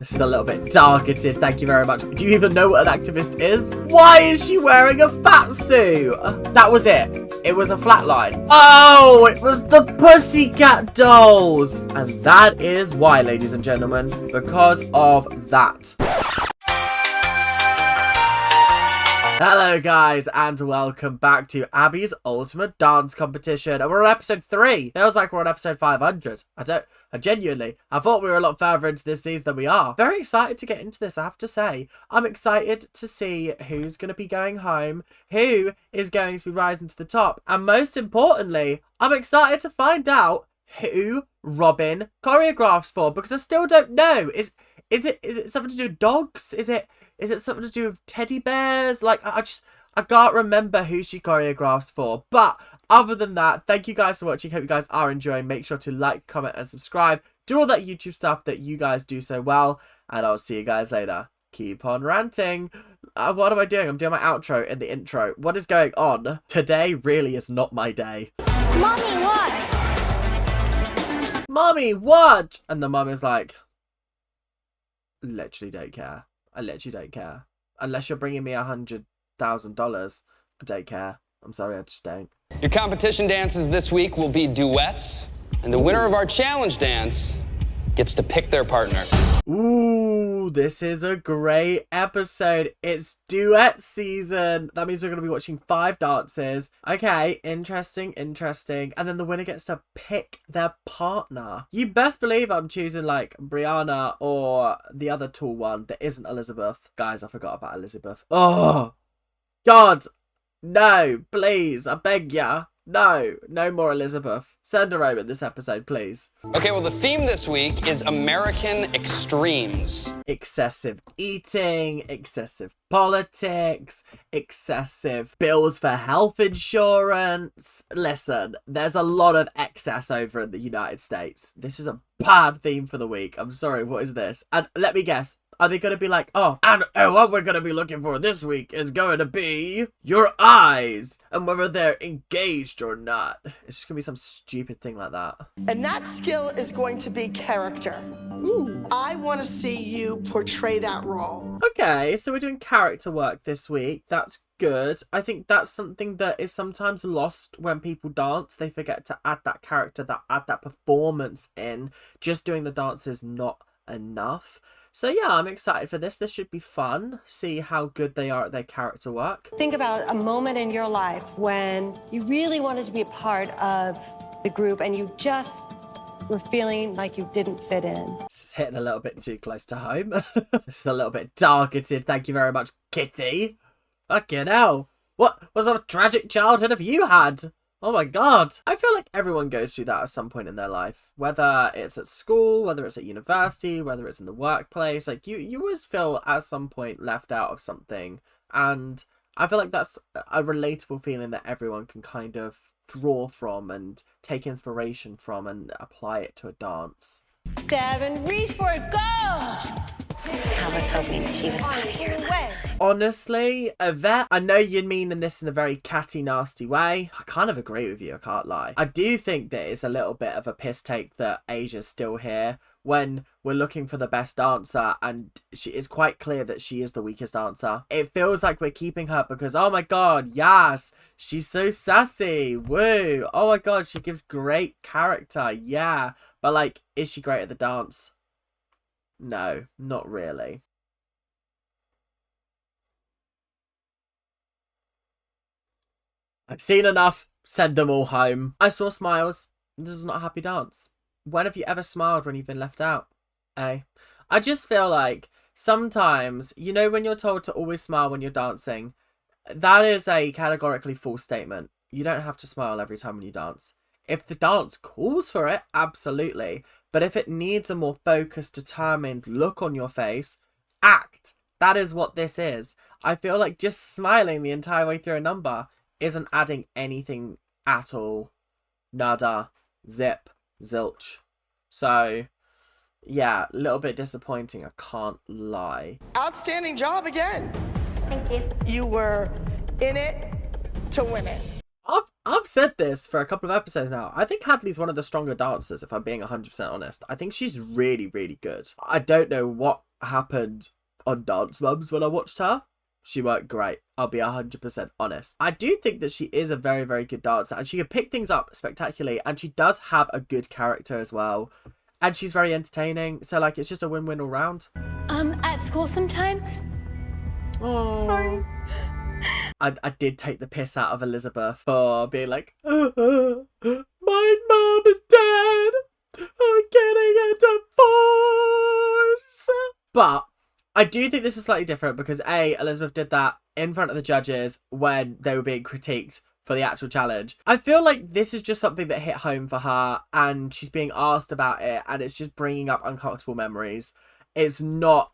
This is a little bit targeted, thank you very much. Do you even know what an activist is? Why is she wearing a fat suit? That was it. It was a flatline. Oh, it was the Pussycat Dolls. And that is why, ladies and gentlemen, because of that. Hello guys and welcome back to Abby's Ultimate Dance Competition, and we're on episode 3. Feels like we're on episode 500. I genuinely thought we were a lot further into this season than we are. Very excited to get into this, I have to say. I'm excited to see who's going to be going home, who is going to be rising to the top, and most importantly, I'm excited to find out who Robin choreographs for, because I still don't know. Is it something to do with dogs? Is it something to do with teddy bears? Like, I can't remember who she choreographs for. But other than that, thank you guys for watching. Hope you guys are enjoying. Make sure to like, comment, and subscribe. Do all that YouTube stuff that you guys do so well. And I'll see you guys later. Keep on ranting. What am I doing? I'm doing my outro in the intro. What is going on? Today really is not my day. Mommy, what? Mommy, what? And the mum is like, literally don't care. I literally don't care. Unless you're bringing me $100,000, I don't care. I'm sorry, I just don't. Your competition dances this week will be duets, and the winner of our challenge dance gets to pick their partner. Ooh, this is a great episode. It's duet season. That means we're going to be watching 5 dances. Okay, interesting. And then the winner gets to pick their partner. You best believe I'm choosing like Brianna or the other tall one that isn't Elizabeth. Guys, I forgot about Elizabeth. Oh, God. No, please. I beg ya. No more Elizabeth. Send her over this episode, please. Okay, well, the theme this week is American extremes. Excessive eating, excessive politics, excessive bills for health insurance. Listen, there's a lot of excess over in the United States. This is a bad theme for the week. I'm sorry, what is this? And let me guess. Are they going to be like, oh, and what we're going to be looking for this week is going to be your eyes and whether they're engaged or not. It's just going to be some stupid thing like that. And that skill is going to be character. Ooh. I want to see you portray that role. Okay, so we're doing character work this week. That's good. I think that's something that is sometimes lost when people dance. They forget to add that character, add that performance in. Just doing the dance is not enough. So yeah, I'm excited for this. This should be fun. See how good they are at their character work. Think about a moment in your life when you really wanted to be a part of the group and you just were feeling like you didn't fit in. This is hitting a little bit too close to home. This is a little bit targeted. Thank you very much, Kitty. Fucking hell. What sort of tragic childhood have you had? Oh my God. I feel like everyone goes through that at some point in their life. Whether it's at school, whether it's at university, whether it's in the workplace. Like, you always feel at some point left out of something. And I feel like that's a relatable feeling that everyone can kind of draw from and take inspiration from and apply it to a dance. 7, reach for it, go! I was hoping she was out of here. Honestly, Yvette, I know you're meaning this in a very catty, nasty way. I kind of agree with you, I can't lie. I do think that it's a little bit of a piss take that Asia's still here when we're looking for the best dancer and she is quite clear that she is the weakest dancer. It feels like we're keeping her because, oh my God, yes, she's so sassy, woo. Oh my God, she gives great character, yeah. But like, is she great at the dance? No, not really. I've seen enough. Send them all home. I saw smiles. This is not a happy dance. When have you ever smiled when you've been left out? Eh? I just feel like sometimes, you know, when you're told to always smile when you're dancing, that is a categorically false statement. You don't have to smile every time when you dance. If the dance calls for it, absolutely. But if it needs a more focused, determined look on your face, act. That is what this is. I feel like just smiling the entire way through a number isn't adding anything at all. Nada. Zip. Zilch. So, yeah, a little bit disappointing, I can't lie. Outstanding job again. Thank you. You were in it to win it. I've said this for a couple of episodes now. I think Hadley's one of the stronger dancers, if I'm being 100% honest. I think she's really, really good. I don't know what happened on Dance Mums when I watched her. She worked great. I'll be 100% honest. I do think that she is a very, very good dancer, and she can pick things up spectacularly, and she does have a good character as well. And she's very entertaining. So, like, it's just a win-win all round. At school sometimes. Oh. Sorry. I did take the piss out of Elizabeth for being like, my mom and dad are getting a divorce. But I do think this is slightly different because A, Elizabeth did that in front of the judges when they were being critiqued for the actual challenge. I feel like this is just something that hit home for her, and she's being asked about it, and it's just bringing up uncomfortable memories. It's not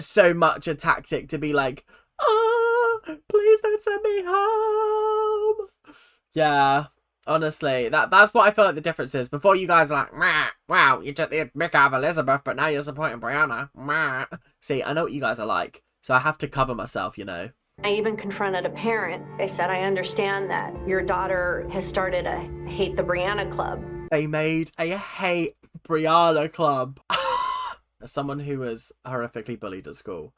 so much a tactic to be like, oh, please don't send me home. Yeah, honestly, that's what I feel like the difference is. Before, you guys are like, wow, you took the mick out of Elizabeth, but now you're supporting Brianna. See, I know what you guys are like, so I have to cover myself, you know. I even confronted a parent. I said, I understand that your daughter has started a Hate the Brianna club. They made a Hate Brianna club. As someone who was horrifically bullied at school,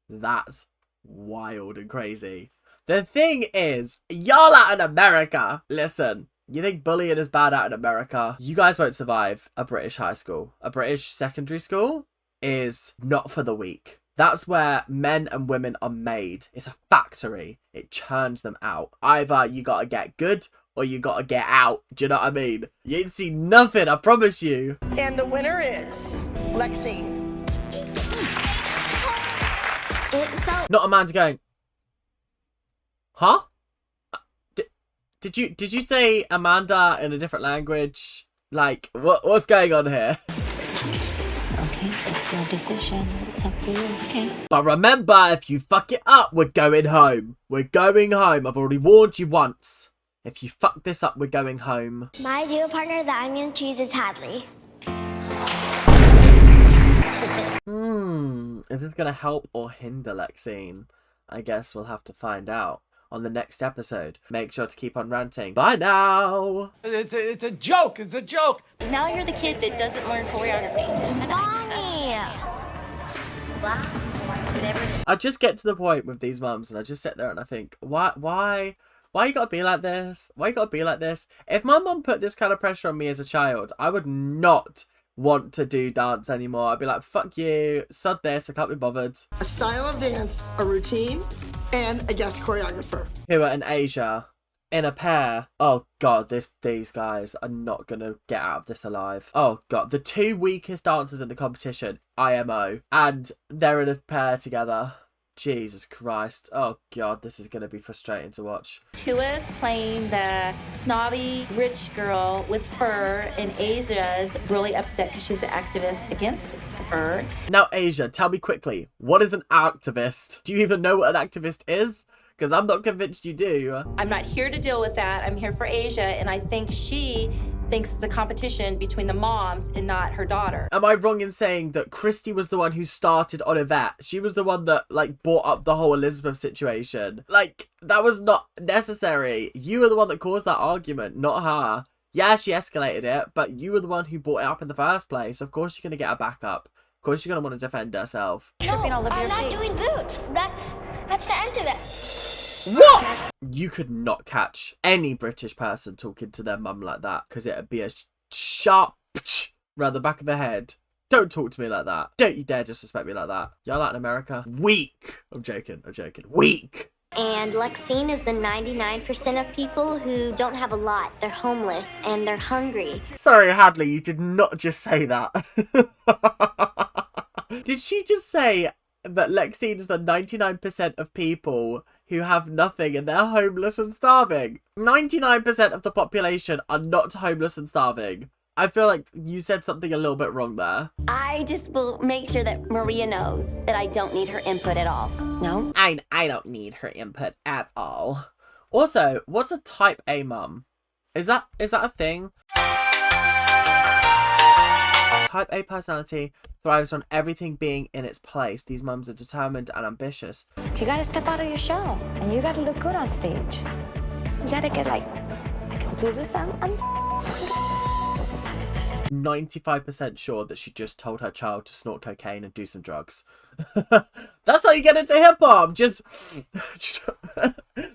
that's wild and crazy. The thing is, y'all out in America, listen, you think bullying is bad out in America? You guys won't survive a British high school. A British secondary school is not for the weak. That's where men and women are made. It's a factory. It churns them out. Either you gotta get good or you gotta get out. Do you know what I mean? You ain't seen nothing, I promise you. And the winner is Lexine. It felt Not Amanda going, huh? Did you say Amanda in a different language? Like, what's going on here? okay. It's your decision. It's up to you. Okay. But remember, if you fuck it up, we're going home. We're going home. I've already warned you once. If you fuck this up, we're going home. My duo partner that I'm going to choose is Hadley. Is this going to help or hinder Lexine? I guess we'll have to find out on the next episode. Make sure to keep on ranting. Bye now! It's a joke. It's a joke. Now you're the kid that doesn't learn choreography. Mommy! I just get to the point with these mums and I just sit there and I think, why you gotta be like this? Why you gotta be like this? If my mum put this kind of pressure on me as a child, I would not want to do dance anymore. I'd be like, fuck you, sod this, I can't be bothered. A style of dance, a routine, and a guest choreographer. Who are in Asia, in a pair. Oh god, these guys are not gonna get out of this alive. Oh god, the two weakest dancers in the competition, IMO, and they're in a pair together. Jesus Christ. Oh god, this is gonna be frustrating to watch. Tua's playing the snobby rich girl with fur, and Asia's really upset because she's an activist against fur. Now Asia, tell me quickly, what is an activist? Do you even know what an activist is? Because I'm not convinced you do. I'm not here to deal with that. I'm here for Asia, and I think she thinks it's a competition between the moms and not her daughter. Am I wrong in saying that Christy was the one who started on Yvette? She was the one that, like, brought up the whole Elizabeth situation. Like, that was not necessary. You were the one that caused that argument, not her. Yeah, she escalated it, but you were the one who brought it up in the first place. Of course you're going to get her back up. Of course you're going to want to defend herself. Tripping all over I'm your not feet. doing boots. That's the end of it. What? You could not catch any British person talking to their mum like that, because it'd be a sharp round the back of the head. Don't talk to me like that. Don't you dare disrespect me like that. Y'all out in America? Weak. I'm joking. Weak. And Lexine is the 99% of people who don't have a lot. They're homeless and they're hungry. Sorry, Hadley, you did not just say that. Did she just say that Lexine is the 99% of people who have nothing and they're homeless and starving? 99% of the population are not homeless and starving. I feel like you said something a little bit wrong there. I just will make sure that Maria knows that I don't need her input at all. No? I don't need her input at all. Also, what's a type A mum? Is that a thing? Type A personality thrives on everything being in its place. These mums are determined and ambitious. You gotta step out of your shell, and you gotta look good on stage. You gotta get like, I can do this, 95% sure that she just told her child to snort cocaine and do some drugs. That's how you get into hip-hop. Just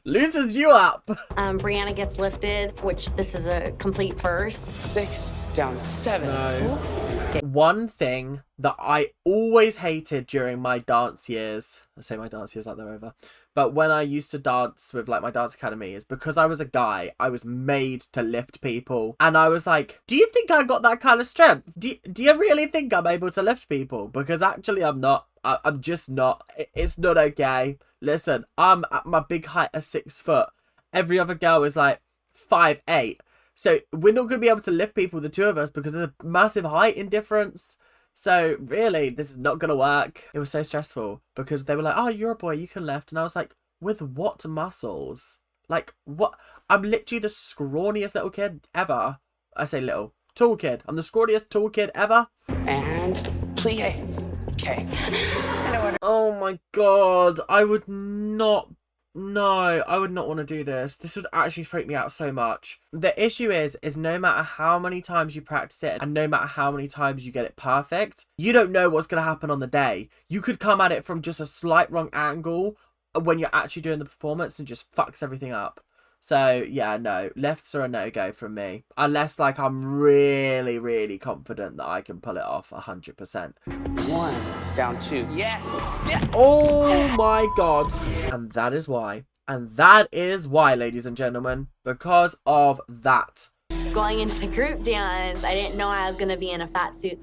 loosens you up. Brianna gets lifted, which this is a complete first. 6 down 7. No. One thing that I always hated during my dance years, I say my dance years like they're over, but when I used to dance with like my dance academy, is because I was a guy, I was made to lift people. And I was like, do you think I got that kind of strength? Do you really think I'm able to lift people? Because actually I'm not. I'm just not. It's not okay. Listen, I'm at my big height of 6 foot. Every other girl is like 5'8". So we're not going to be able to lift people, the two of us, because there's a massive height difference. So really, this is not going to work. It was so stressful because they were like, oh, you're a boy, you can lift. And I was like, with what muscles? Like, what? I'm literally the scrawniest little kid ever. I say little. Tall kid. I'm the scrawniest tall kid ever. And plie. Okay. Oh my god. I would not... No, I would not want to do this. This would actually freak me out so much. The issue is no matter how many times you practice it and no matter how many times you get it perfect, you don't know what's going to happen on the day. You could come at it from just a slight wrong angle when you're actually doing the performance and just fucks everything up. So, yeah, no. Lifts are a no-go from me. Unless, like, I'm really, really confident that I can pull it off 100%. 1 down 2. Yes. Oh my god. And that is why. And that is why, ladies and gentlemen. Because of that. Going into the group dance, I didn't know I was going to be in a fat suit.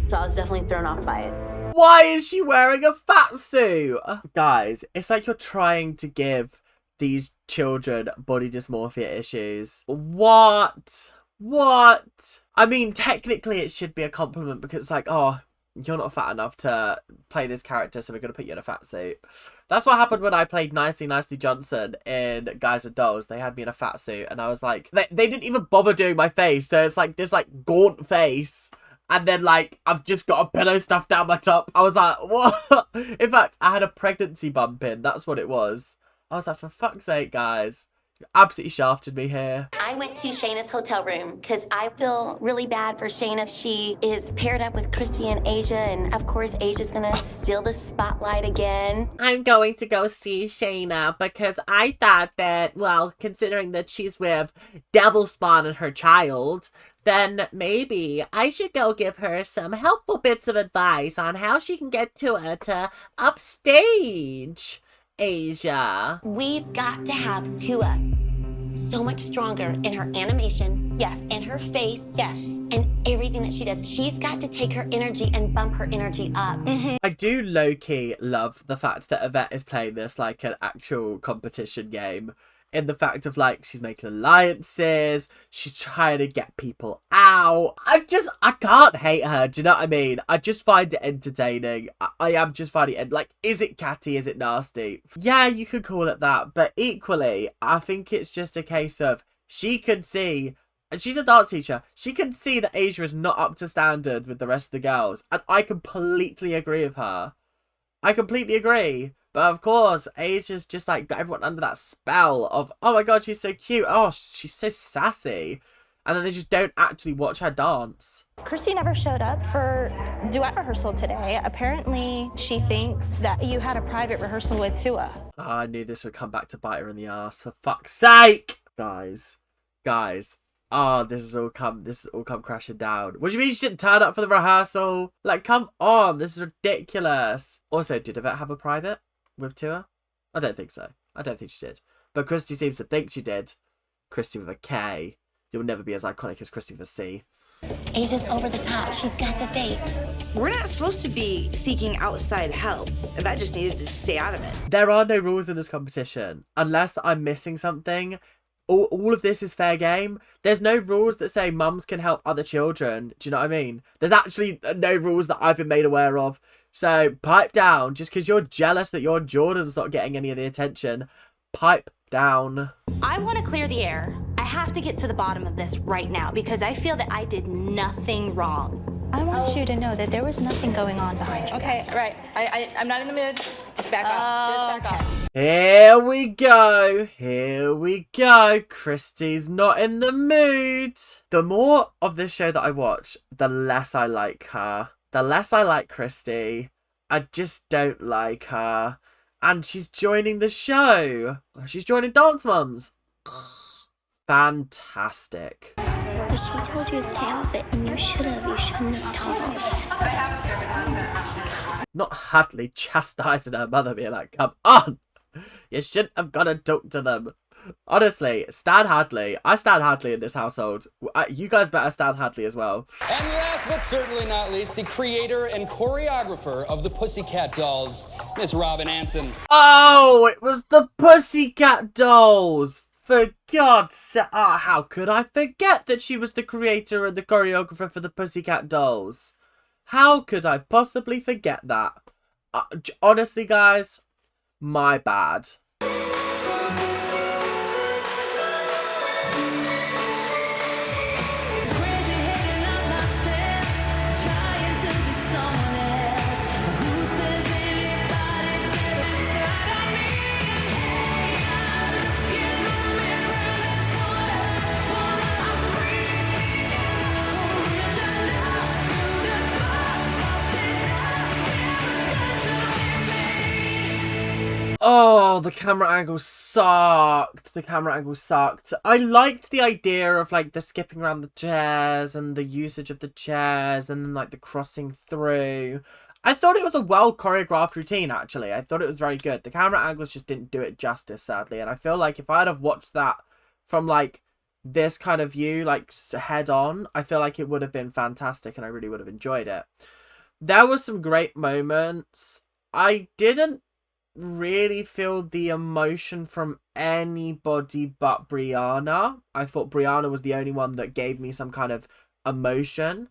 So I was definitely thrown off by it. Why is she wearing a fat suit? Guys, it's like you're trying to give these children body dysmorphia issues. What? I mean, technically it should be a compliment because it's like, oh, you're not fat enough to play this character, so we're going to put you in a fat suit. That's what happened when I played Nicely Johnson in Guys and Dolls. They had me in a fat suit and I was like, they didn't even bother doing my face. So it's like this like gaunt face. And then like, I've just got a pillow stuffed down my top. I was like, what? In fact, I had a pregnancy bump in. That's what it was. I was like, for fuck's sake, guys. You absolutely shafted me here. I went to Shayna's hotel room because I feel really bad for Shayna. She is paired up with Christy and Asia, and of course, Asia's gonna steal the spotlight again. I'm going to go see Shayna because I thought that, well, considering that she's with Devil Spawn and her child, then maybe I should go give her some helpful bits of advice on how she can get to upstage. Asia. We've got to have Tua so much stronger in her animation. Yes. And her face. Yes. And everything that she does. She's got to take her energy and bump her energy up. Mm-hmm. I do low-key love the fact that Yvette is playing this like an actual competition game. In the fact of like, she's making alliances, she's trying to get people out. I can't hate her, do you know what I mean? I just find it entertaining. I am just finding it, like, is it catty, is it nasty? Yeah, you could call it that, but equally, I think it's just a case of, she can see, and she's a dance teacher, she can see that Asia is not up to standard with the rest of the girls, and I completely agree with her. I completely agree. But of course, Asia's just like got everyone under that spell of, oh my god, she's so cute. Oh, she's so sassy. And then they just don't actually watch her dance. Christy never showed up for duet rehearsal today. Apparently, she thinks that you had a private rehearsal with Tua. Oh, I knew this would come back to bite her in the ass, for fuck's sake. Guys. Oh, this has all come crashing down. What do you mean you shouldn't turn up for the rehearsal? Like, come on, this is ridiculous. Also, did Yvette have a private with Tua? I don't think so. I don't think she did. But Christy seems to think she did. Christy with a K. You'll never be as iconic as Christy with a C. Asia's over the top. She's got the face. We're not supposed to be seeking outside help. Yvette just needed to stay out of it. There are no rules in this competition. Unless I'm missing something. All of this is fair game. There's no rules that say mums can help other children. Do you know what I mean? There's actually no rules that I've been made aware of. So pipe down. Just because you're jealous that your Jordan's not getting any of the attention. Pipe down. I want to clear the air. I have to get to the bottom of this right now because I feel that I did nothing wrong. I want you to know that there was nothing going on behind you. Okay, right. I'm not in the mood. this back off. Do this back off. Here we go. Here we go. Christy's not in the mood. The more of this show that I watch, the less I like her. The less I like Christy. I just don't like her. And she's joining the show. She's joining Dance Moms. Fantastic. But she told you to stay off it, and you shouldn't have talked. Not Hadley chastising her mother, being like, come on. You shouldn't have got to talk to them. Honestly, Stan Hadley. I stand Hadley in this household. You guys better stand Hadley as well. And last but certainly not least, the creator and choreographer of the Pussycat Dolls, Miss Robin Anson. Oh, it was the Pussycat Dolls. For God's sake. Oh, how could I forget that she was the creator and the choreographer for the Pussycat Dolls? How could I possibly forget that? Honestly, guys, my bad. Oh, the camera angle sucked. The camera angle sucked. I liked the idea of like the skipping around the chairs and the usage of the chairs and then like the crossing through. I thought it was a well choreographed routine, actually. I thought it was very good. The camera angles just didn't do it justice, sadly. And I feel like if I'd have watched that from like this kind of view, like head on, I feel like it would have been fantastic and I really would have enjoyed it. There were some great moments. I didn't really feel the emotion from anybody but Brianna. I thought Brianna was the only one that gave me some kind of emotion.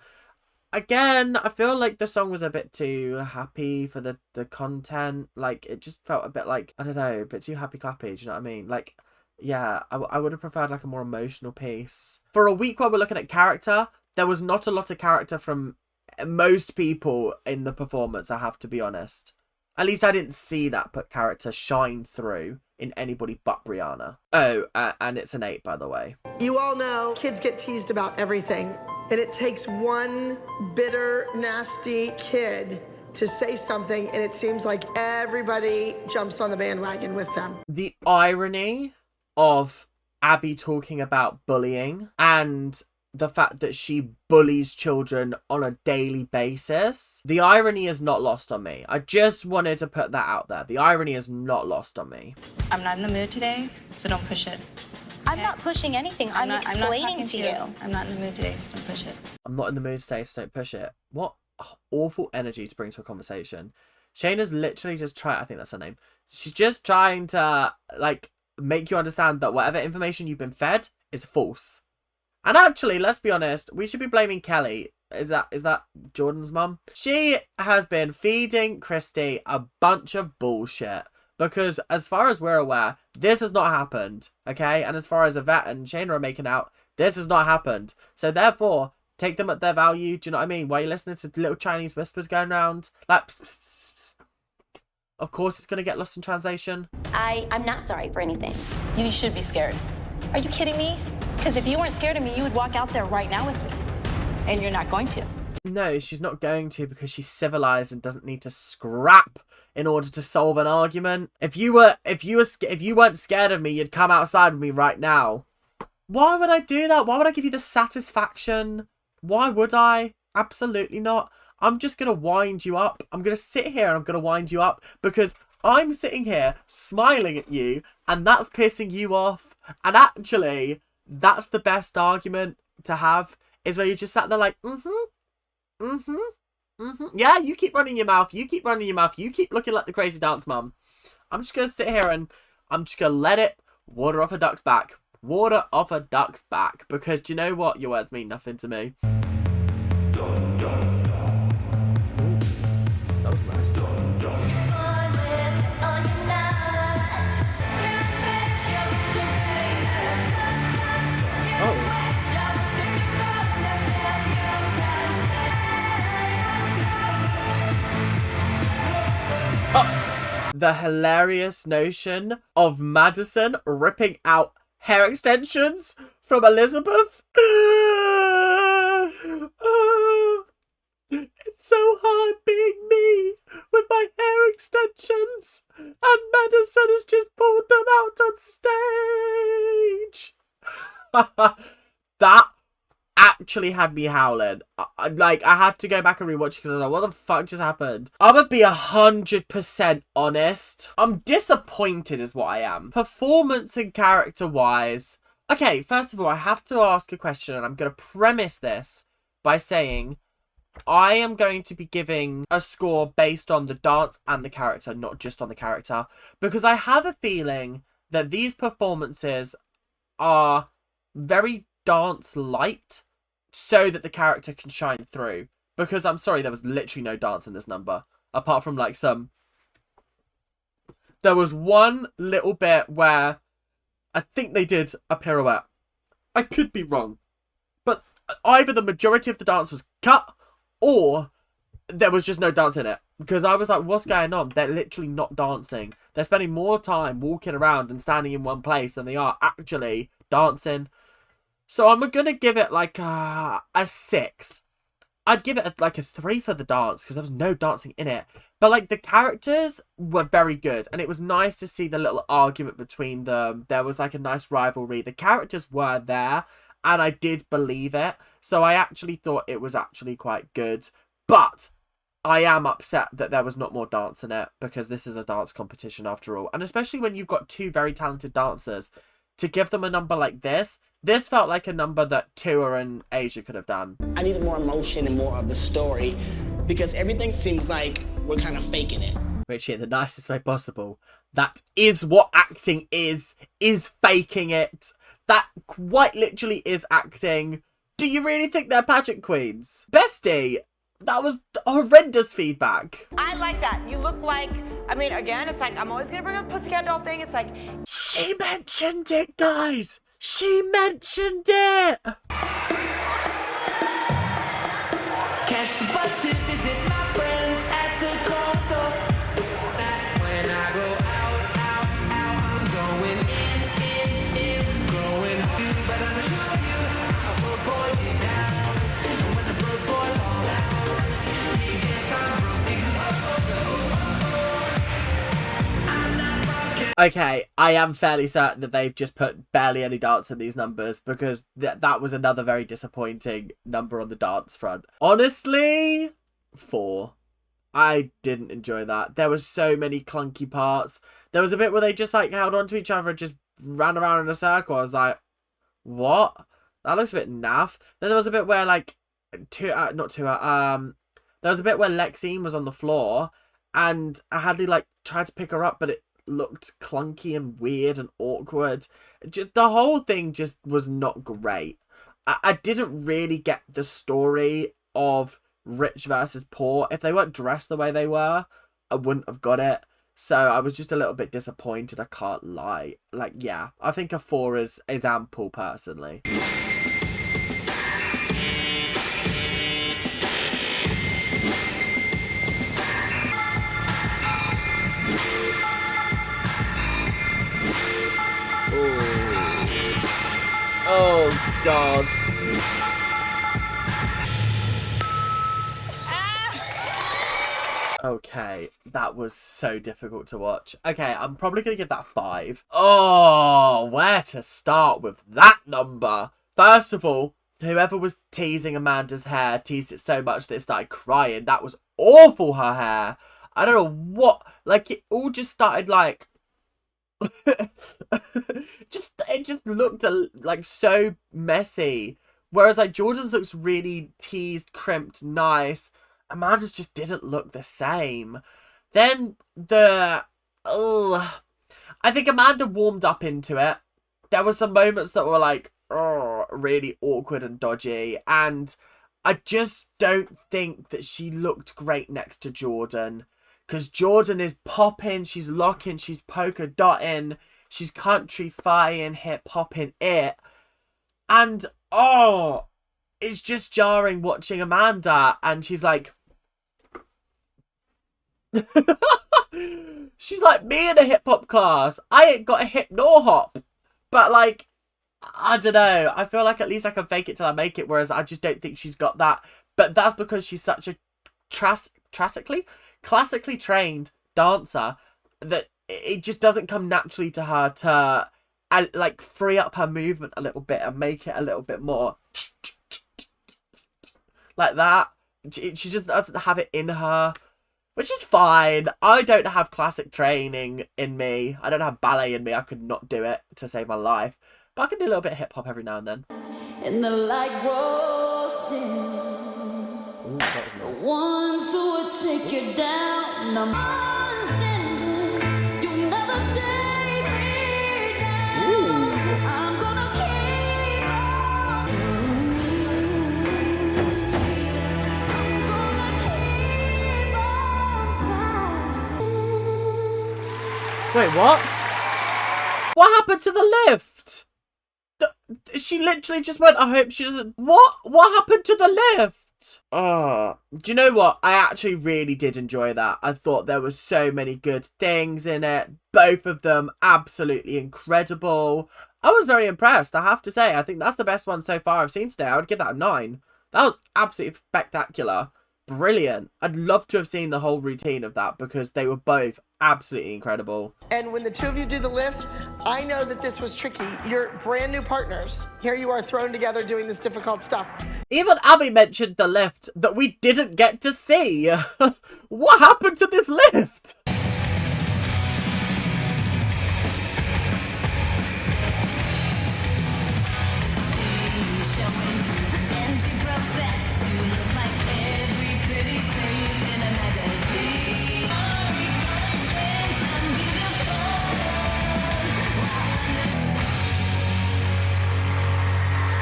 Again, I feel like the song was a bit too happy for the content. Like, it just felt a bit like, I don't know, a bit too happy clappy, do you know what I mean? Like, yeah, I would have preferred like a more emotional piece. For a week where we're looking at character, there was not a lot of character from most people in the performance, I have to be honest. At least I didn't see that character shine through in anybody but Brianna. Oh, and it's an 8, by the way. You all know kids get teased about everything, and it takes one bitter, nasty kid to say something, and it seems like everybody jumps on the bandwagon with them. The irony of Abby talking about bullying and the fact that she bullies children on a daily basis. The irony is not lost on me. I just wanted to put that out there. The irony is not lost on me. I'm not in the mood today, so don't push it. I'm not pushing anything. I'm explaining to you. I'm not in the mood today, so don't push it. I'm not in the mood today, so don't push it. What awful energy to bring to a conversation. Shayna's literally just trying, I think that's her name. She's just trying to, like, make you understand that whatever information you've been fed is false. And actually, let's be honest, we should be blaming Kelly. Is that Jordan's mum? She has been feeding Christy a bunch of bullshit. Because as far as we're aware, this has not happened. Okay? And as far as Yvette and Shayna are making out, this has not happened. So therefore, take them at their value. Do you know what I mean? While you're listening to little Chinese whispers going around. Like, pss, pss, pss, pss. Of course it's going to get lost in translation. I'm not sorry for anything. You should be scared. Are you kidding me? Because if you weren't scared of me, you would walk out there right now with me. And you're not going to. No, she's not going to because she's civilized and doesn't need to scrap in order to solve an argument. If you weren't scared of me, you'd come outside with me right now. Why would I do that? Why would I give you the satisfaction? Why would I? Absolutely not. I'm just going to wind you up. I'm going to sit here and I'm going to wind you up because I'm sitting here smiling at you and that's pissing you off. And actually, that's the best argument to have, is where you just sat there like, yeah, you keep running your mouth, you keep running your mouth, you keep looking like the crazy dance mum. I'm just going to sit here and I'm just going to let it water off a duck's back. Water off a duck's back. Because do you know what? Your words mean nothing to me. Ooh, that was nice. the hilarious notion of Madison ripping out hair extensions from Elizabeth. It's so hard being me with my hair extensions, and Madison has just pulled them out on stage. That actually had me howling. I had to go back and rewatch it because I was like, what the fuck just happened? I'm gonna be 100% honest. I'm disappointed is what I am. Performance and character wise. Okay, first of all, I have to ask a question, and I'm gonna premise this by saying I am going to be giving a score based on the dance and the character, not just on the character, because I have a feeling that these performances are very dance light so that the character can shine through. Because I'm sorry, there was literally no dance in this number, apart from like some... There was one little bit where I think they did a pirouette. I could be wrong, but either the majority of the dance was cut or there was just no dance in it. Because I was like, what's going on? They're literally not dancing. They're spending more time walking around and standing in one place than they are actually dancing. So I'm going to give it like a 6. I'd give it like a 3 for the dance because there was no dancing in it. But like the characters were very good. And it was nice to see the little argument between them. There was like a nice rivalry. The characters were there. And I did believe it. So I actually thought it was actually quite good. But I am upset that there was not more dance in it. Because this is a dance competition after all. And especially when you've got 2 very talented dancers. To give them a number like this felt like a number that Tua and Asia could have done. I needed more emotion and more of the story. Because everything seems like we're kind of faking it. Which in the nicest way possible. That is what acting is faking it. That quite literally is acting. Do you really think they're pageant queens? Bestie, that was horrendous feedback. I like that. You look like, I mean, again, it's like, I'm always going to bring up the Pussycat Doll thing. It's like... She mentioned it, guys. She mentioned it. Catch the bus to visit my friends at the corner store. When I go out, I'm going in, going home. But I'm gonna show you how a little boy get down. And when the little boy falls out, he gets I'm broken. Okay, I am fairly certain that they've just put barely any dance in these numbers because that was another very disappointing number on the dance front. Honestly, 4. I didn't enjoy that. There was so many clunky parts. There was a bit where they just like held on to each other and just ran around in a circle. I was like, what? That looks a bit naff. Then there was a bit where like, there was a bit where Lexine was on the floor and Hadley like tried to pick her up, but it looked clunky and weird and awkward. Just, the whole thing just was not great. I didn't really get the story of rich versus poor. If they weren't dressed the way they were, I wouldn't have got it. So I was just a little bit disappointed, I can't lie. Like, yeah, I think a 4 is ample personally. Oh, God. Okay, that was so difficult to watch. Okay, I'm probably going to give that 5. Oh, where to start with that number? First of all, whoever was teasing Amanda's hair teased it so much that it started crying. That was awful, her hair. I don't know what... Like, it all just started, like... it just looked like so messy. Whereas like Jordan's looks really teased, crimped, nice. Amanda's just didn't look the same. Then I think Amanda warmed up into it. There were some moments that were like, really awkward and dodgy. And I just don't think that she looked great next to Jordan. Because Jordan is popping, she's locking, she's polka dotting, she's country-fying, hip-hopping it. And, it's just jarring watching Amanda. And she's like... She's like me in a hip hop class. I ain't got a hip nor hop. But like, I don't know. I feel like at least I can fake it till I make it, whereas I just don't think she's got that. But that's because she's such a classically trained dancer that it just doesn't come naturally to her to like free up her movement a little bit and make it a little bit more like that. She just doesn't have it in her, which is fine. I don't have classic training in me. I don't have ballet in me. I could not do it to save my life. But I can do a little bit of hip hop every now and then. And the light grows dim. Ooh, that was nice. The ones who would take you down. I'm understanding. You'll never take me down. I'm gonna keep on. Wait, what? What happened to the lift? She literally just went, I hope she doesn't... What happened to the lift? Oh, do you know what? I actually really did enjoy that. I thought there were so many good things in it. Both of them absolutely incredible. I was very impressed, I have to say. I think that's the best one so far I've seen today. I would give that a 9. That was absolutely spectacular. Brilliant. I'd love to have seen the whole routine of that because they were both absolutely incredible. And when the two of you do the lifts, I know that this was tricky. You're brand new partners. Here you are thrown together doing this difficult stuff. Even Abby mentioned the lift that we didn't get to see. What happened to this lift?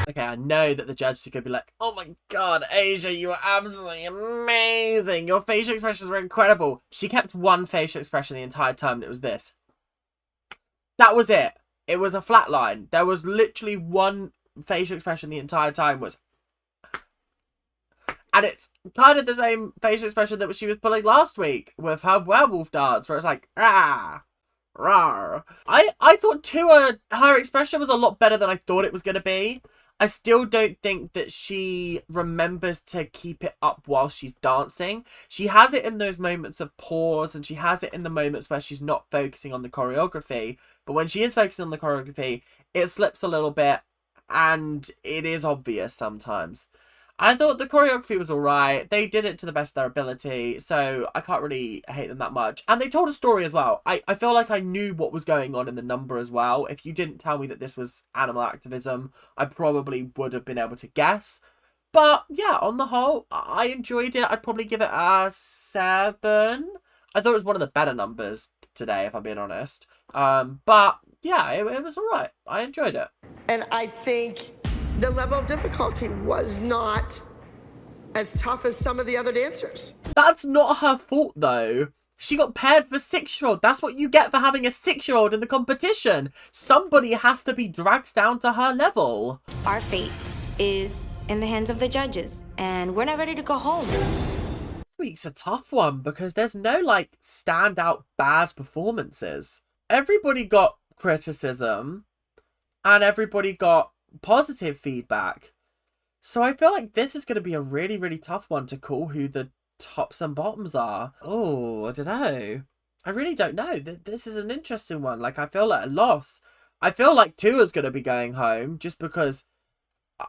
Okay, I know that the judges are going to be like, oh my god, Asia, you were absolutely amazing. Your facial expressions were incredible. She kept one facial expression the entire time, and it was this. That was it. It was a flat line. There was literally one facial expression the entire time was... And it's kind of the same facial expression that she was pulling last week with her werewolf dance, where it's like, ah. Rawr. I thought Tua, her expression was a lot better than I thought it was going to be. I still don't think that she remembers to keep it up while she's dancing. She has it in those moments of pause, and she has it in the moments where she's not focusing on the choreography. But when she is focusing on the choreography, it slips a little bit, and it is obvious sometimes. I thought the choreography was alright. They did it to the best of their ability, so I can't really hate them that much. And they told a story as well. I feel like I knew what was going on in the number as well. If you didn't tell me that this was animal activism, I probably would have been able to guess. But yeah, on the whole, I enjoyed it. I'd probably give it a 7. I thought it was one of the better numbers today, if I'm being honest. But yeah, it was alright. I enjoyed it. And I think the level of difficulty was not as tough as some of the other dancers. That's not her fault, though. She got paired for 6-year-old. That's what you get for having a 6-year-old in the competition. Somebody has to be dragged down to her level. Our fate is in the hands of the judges, and we're not ready to go home. This week's a tough one because there's no, like, standout bad performances. Everybody got criticism, and everybody got positive feedback. So I feel like this is going to be a really, really tough one to call who the tops and bottoms are. Oh, I don't know. I really don't know. This is an interesting one. Like, I feel like a loss. I feel like Tua's going to be going home just because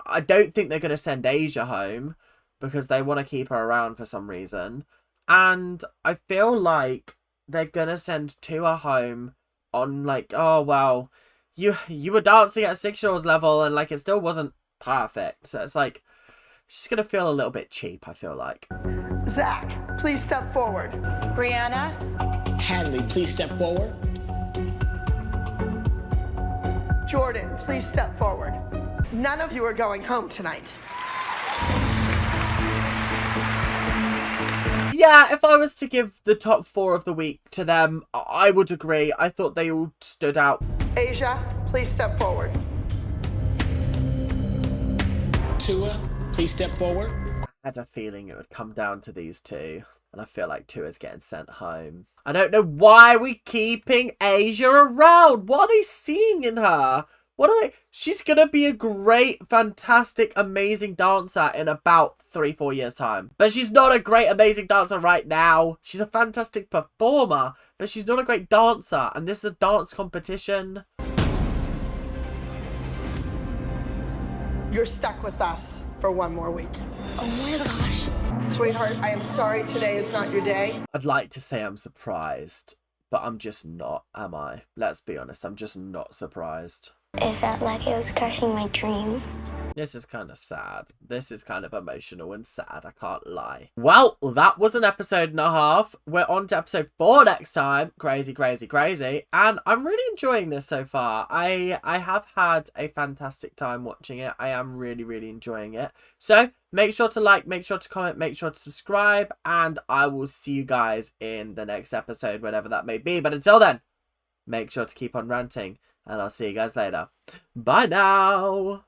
I don't think they're going to send Asia home because they want to keep her around for some reason. And I feel like they're going to send Tua home on like, oh, well, you were dancing at a 6-year-old's level and like it still wasn't perfect. So it's like, she's going to feel a little bit cheap, I feel like. Zach, please step forward. Brianna? Hadley, please step forward. Jordan, please step forward. None of you are going home tonight. Yeah, if I was to give the top 4 of the week to them, I would agree. I thought they all stood out. Asia, please step forward. Tua, please step forward. I had a feeling it would come down to these two. And I feel like 2 is getting sent home. I don't know why we're keeping Asia around. What are they seeing in her? She's gonna be a great, fantastic, amazing dancer in about 3-4 years time. But she's not a great, amazing dancer right now. She's a fantastic performer, but she's not a great dancer. And this is a dance competition. You're stuck with us for 1 more week. Oh my gosh. Sweetheart, I am sorry today is not your day. I'd like to say I'm surprised, but I'm just not, am I? Let's be honest, I'm just not surprised. It felt like it was crushing my dreams. This is kind of sad. This is kind of emotional and sad, I can't lie. Well, that was an episode and a half. We're on to episode 4 next time. Crazy, crazy, crazy. And I'm really enjoying this so far. I have had a fantastic time watching it. I am really, really enjoying it. So make sure to like, make sure to comment, make sure to subscribe. And I will see you guys in the next episode, whenever that may be. But until then, make sure to keep on ranting. And I'll see you guys later. Bye now.